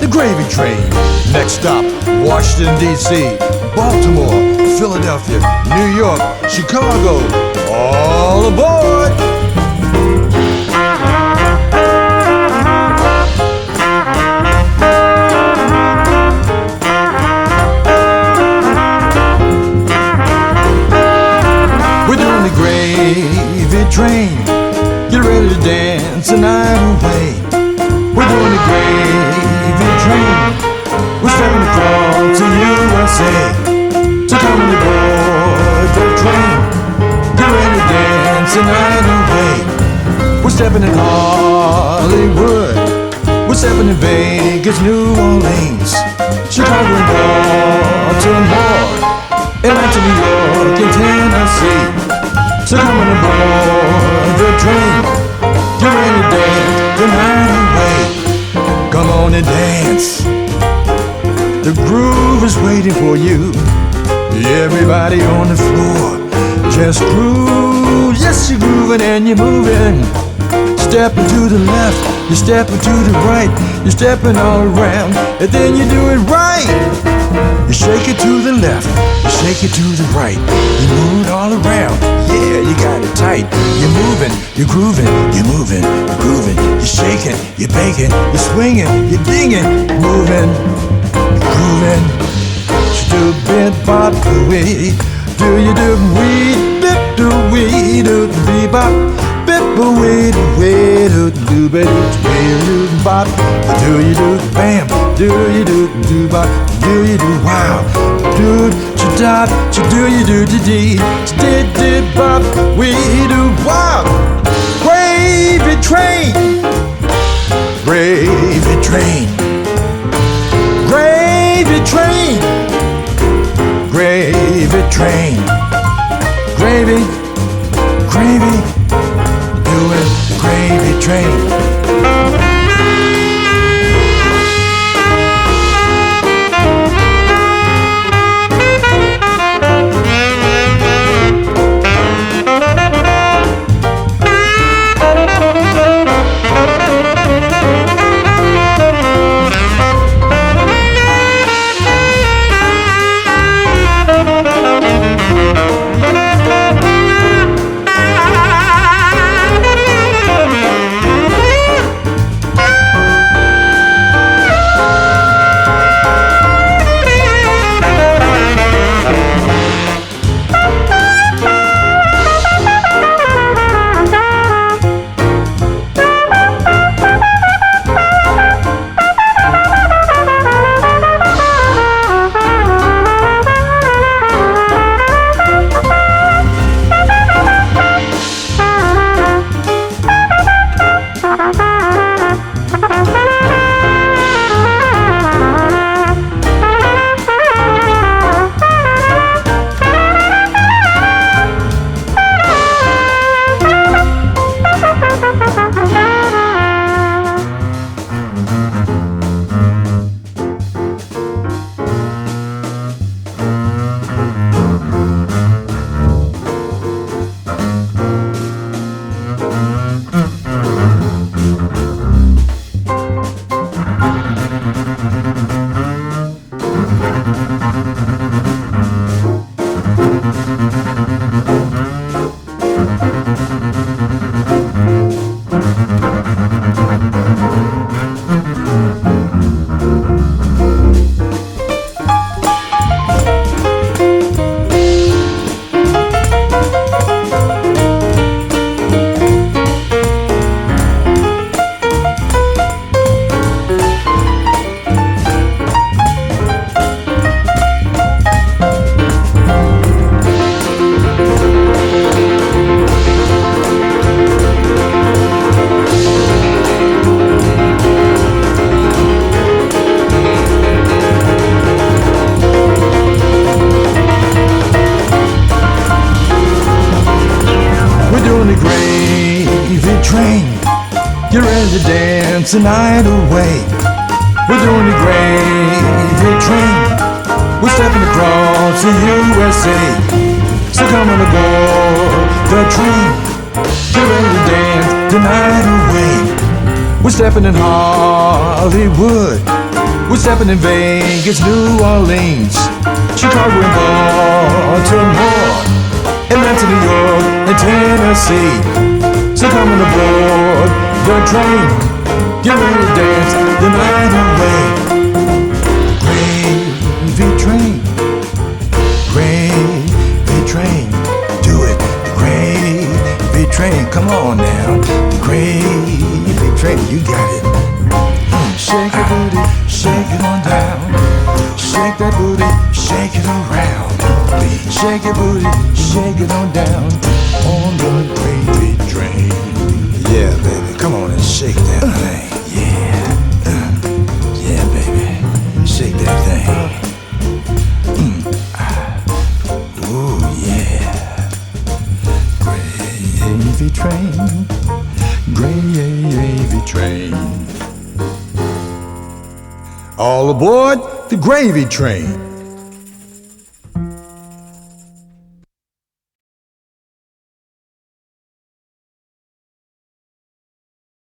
gravy train. Next stop, Washington, D.C., Baltimore, Philadelphia, New York, Chicago. All aboard! We're doing the gravy train. Get ready to dance the night away. We're doing the gravy train. We're stepping across to USA. So come on aboard the train. Get ready to dance the night away. We're stepping in Hollywood. We're stepping in Vegas, New Orleans, Chicago and Baltimore, Atlanta, New York and Tennessee. So come on aboard the train. Get ready to dance the night away. Come on and dance. The groove is waiting for you. Everybody on the floor, just groove. Yes, you're grooving and you're moving. Stepping to the left, you're stepping to the right. You're stepping all around, and then you do it right. You shake it to the left, you shake it to the right. You move it all around, yeah, you got it tight. You're moving, you're grooving, you're moving, you're grooving. You're shaking, you're baking, you're swinging, you're dinging, moving, grooving. Do bit bop way, do you do weed, bit do weed, do bebop, bit way, do bit do bop, do you do bam, do you do bop, do you do wow, do dot, do you do dee, did bop, we do wow. Gravy train, gravy train, gravy train. Gravy train, gravy, gravy, doing the gravy train. Get ready to dance the night away. We're doing the gravy train. We're stepping across the USA. So come on aboard the train. Get ready to dance the night away. We're stepping in Hollywood. We're stepping in Vegas, New Orleans, Chicago and Baltimore, Atlanta, New York, and Tennessee. So coming aboard the train, get ready to dance the night away. Gravy train, gravy train, do it. The gravy train, come on now. The gravy train, you got it. Shake your booty, shake it on down. Shake that booty, shake it around. Shake your booty, shake it on down on the gravy train. Yeah, baby, come on and shake that thing. Yeah, yeah, baby, shake that thing. Ooh, yeah. Gravy train, gravy train. All aboard the gravy train.